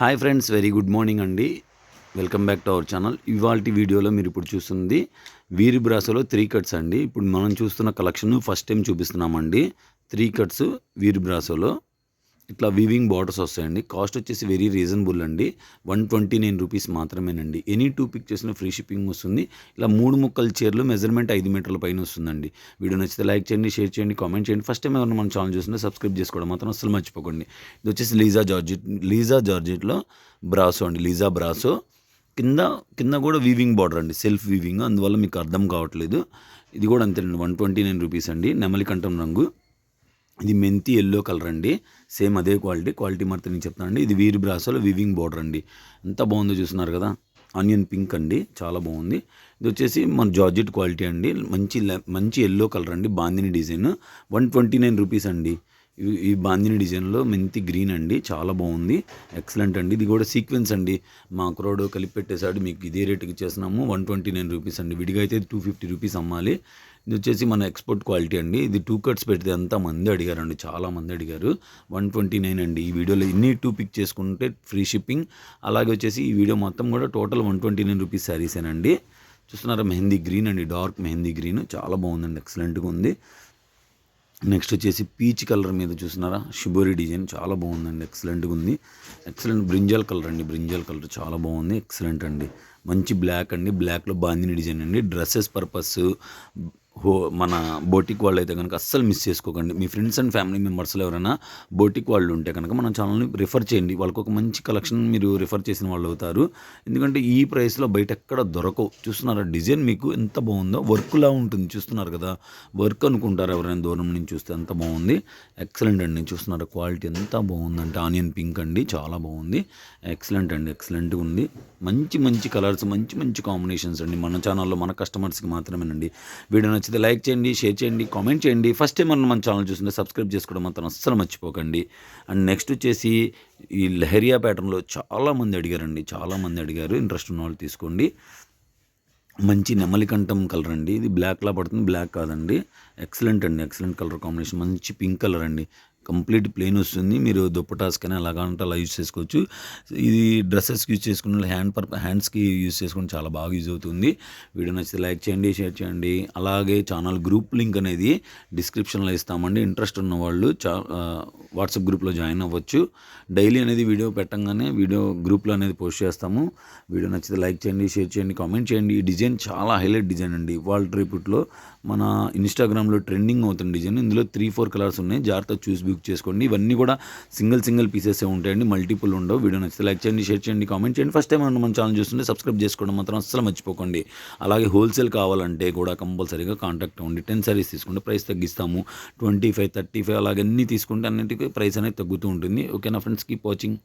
Hi friends, very good morning అండి. Welcome back to our channel. ఇవాల్టి వీడియోలో మీరు ఇప్పుడు చూస్తుంది వీరి బ్రాసోలో 3 కట్స్ అండి. ఇప్పుడు మనం చూస్తున్న కలెక్షన్ ఫస్ట్ టైం చూపిస్తున్నామండి. 3 కట్స్ వీరి బ్రాసోలో ఇట్లా వీవింగ్ బార్డర్స్ వస్తాయండి. కాస్ట్ వచ్చేసి వెరీ రీజనబుల్ అండి. 129 రూపీస్ మాత్రమేనండి. ఎనీ 2 పిక్ చేసిన ఫ్రీ షిప్పింగ్ వస్తుంది. ఇలా 3 ముక్కల చీరలు మెజర్మెంట్ 5 మీటర్ల పైన వస్తుందండి. వీడియో నచ్చితే లైక్ చేయండి, షేర్ చేయండి, కామెంట్ చేయండి. ఫస్ట్ టైం ఎవరైనా మన ఛానల్ చూస్తుంటే సబ్స్క్రైబ్ చేసుకోవడం మాత్రం అసలు మర్చిపోకండి. ఇది వచ్చేసి లీజా జార్జెట్లో బ్రాసో అండి. లీజా బ్రాసో కింద కింద కూడా వీవింగ్ బార్డర్ అండి, సెల్ఫ్ వీవింగ్, అందువల్ల మీకు అర్థం కావట్లేదు. ఇది కూడా అంతేనండి, 129 రూపీస్ అండి. నెమలికంఠం రంగు. ఇది మెంతి ఎల్లో కలర్ అండి. సేమ్ అదే క్వాలిటీ మాత్రం నేను చెప్తానండి. ఇది వీరి బ్రాసోలో వీవింగ్ బార్డర్ అండి. ఎంత బాగుందో చూస్తున్నారు కదా. ఆనియన్ పింక్ అండి, చాలా బాగుంది. ఇది వచ్చేసి మన జార్జెట్ క్వాలిటీ అండి. మంచి ఎల్లో కలర్ అండి. బాందిని డిజైన్ 129 రూపీస్ అండి. ఈ బాందిని డిజైన్లో మెంతి గ్రీన్ అండి, చాలా బాగుంది, ఎక్సలెంట్ అండి. ఇది కూడా సీక్వెన్స్ అండి. మా క్రోడ్ కలిపి పెట్టేశాడు, మీకు ఇదే రేటుకి ఇచ్చేస్తున్నాము. 129 రూపీస్ అండి. విడిగా అయితే 250 రూపీస్ అమ్మాలి. ఇది వచ్చేసి మన ఎక్స్పోర్ట్ క్వాలిటీ అండి. ఇది 2 కట్స్ పెడితే అంతా మంది అడిగారండి, చాలా మంది అడిగారు. 129 అండి. ఈ వీడియోలో ఇన్ని 2 పిక్ చేసుకుంటే ఫ్రీ షిప్పింగ్. అలాగే వచ్చేసి ఈ వీడియో మొత్తం కూడా టోటల్ 129 రూపీస్ శారీసేనండి. చూస్తున్నారా, మెహందీ గ్రీన్ అండి, డార్క్ మెహందీ గ్రీన్, చాలా బాగుందండి, ఎక్సలెంట్గా ఉంది. నెక్స్ట్ వచ్చేసి పీచ్ కలర్ మీద చూస్తున్నారా, షిబోరి డిజైన్, చాలా బాగుందండి, ఎక్సలెంట్గా ఉంది. ఎక్సలెంట్ బ్రింజల్ కలర్ అండి. బ్రింజల్ కలర్ చాలా బాగుంది, ఎక్సలెంట్ అండి. మంచి బ్లాక్ అండి. బ్లాక్లో బాందిని డిజైన్ అండి. డ్రెస్సెస్ పర్పస్ మన బోటిక్ వాళ్ళు అయితే కనుక అస్సలు మిస్ చేసుకోకండి. మీ ఫ్రెండ్స్ అండ్ ఫ్యామిలీ మెంబర్స్లో ఎవరైనా బోటిక్ వాళ్ళు ఉంటే కనుక మన ఛానల్ని రిఫర్ చేయండి. వాళ్ళకు ఒక మంచి కలెక్షన్ మీరు రిఫర్ చేసిన వాళ్ళు అవుతారు. ఎందుకంటే ఈ ప్రైస్లో బయట ఎక్కడ దొరకవు. చూస్తున్నారా, డిజైన్ మీకు ఎంత బాగుందో, వర్క్లా ఉంటుంది. చూస్తున్నారు కదా, వర్క్ అనుకుంటారు ఎవరైనా దూరం నుంచి చూస్తే. ఎంత బాగుంది, ఎక్సలెంట్ అండి. చూస్తున్నారా, క్వాలిటీ ఎంత బాగుందంటే ఆనియన్ పింక్ అండి, చాలా బాగుంది, ఎక్సలెంట్ అండి, ఎక్సలెంట్గా ఉంది. మంచి కలర్స్, మంచి కాంబినేషన్స్ అండి. మన ఛానల్లో మన కస్టమర్స్కి మాత్రమేనండి. వీడియో నచ్చితే లైక్ చేయండి, షేర్ చేయండి, కామెంట్ చేయండి. ఫస్ట్ టైం మన ఛానల్ చూస్తుంటే సబ్స్క్రైబ్ చేసుకోవడం మాత్రం అస్సలు మర్చిపోకండి. అండ్ నెక్స్ట్ వచ్చేసి ఈ లహరియా ప్యాటర్న్లో చాలామంది అడిగారండి, చాలామంది అడిగారు. ఇంట్రెస్ట్ ఉన్న వాళ్ళు తీసుకోండి. మంచి నెమలికంఠం కలర్ అండి. ఇది బ్లాక్లా పడుతుంది, బ్లాక్ కాదండి, ఎక్సలెంట్ అండి, ఎక్సలెంట్ కలర్ కాంబినేషన్. మంచి పింక్ కలర్ అండి. కంప్లీట్ ప్లెయిన్ వస్తుంది. మీరు దుప్పటాస్ కానీ అలాగా అంటే అలా యూజ్ చేసుకోవచ్చు. ఇది డ్రెస్సెస్కి యూజ్ చేసుకున్న హ్యాండ్స్కి యూజ్ చేసుకుని చాలా బాగా యూజ్ అవుతుంది. వీడియో నచ్చితే లైక్ చేయండి, షేర్ చేయండి. అలాగే ఛానల్ గ్రూప్ లింక్ అనేది డిస్క్రిప్షన్లో ఇస్తామండి. ఇంట్రెస్ట్ ఉన్న వాళ్ళు వాట్సాప్ గ్రూప్లో జాయిన్ అవ్వచ్చు. డైలీ అనేది వీడియో పెట్టంగానే వీడియో గ్రూప్లో అనేది పోస్ట్ చేస్తాము. వీడియో నచ్చితే లైక్ చేయండి, షేర్ చేయండి, కామెంట్ చేయండి. ఈ డిజైన్ చాలా హైలైట్ డిజైన్ అండి. వాళ్ళ రేపుట్లో మన ఇన్స్టాగ్రామ్లో ట్రెండింగ్ అవుతున్న డిజైన్. ఇందులో 3-4 కలర్స్ ఉన్నాయి. జాగ్రత్తగా చూసి బుక్ చేసుకోండి. ఇవన్నీ కూడా సింగిల్ పీసెస్ ఉంటాయండి, మల్టిపుల్ ఉండవు. వీడియో నచ్చితే లైక్ చేయండి, షేర్ చేయండి, కామెంట్ చేయండి. ఫస్ట్ టైం మన ఛానల్ చూస్తుంటే సబ్స్క్రైబ్ చేసుకోవడం మాత్రం అస్సలు మర్చిపోకండి. అలాగే హోల్సేల్ కావాలంటే కూడా కంపల్సరీగా కాంటాక్ట్ అవ్వండి. 10 సారీస్ తీసుకుంటే ప్రైస్ తగ్గిస్తాము. 25, 35 అలాగే అన్నీ తీసుకుంటే అన్నింటికీ ప్రైస్ అనేది తగ్గుతూ ఉంటుంది. ఓకేనా ఫ్రెండ్స్, కీప్ వాచింగ్.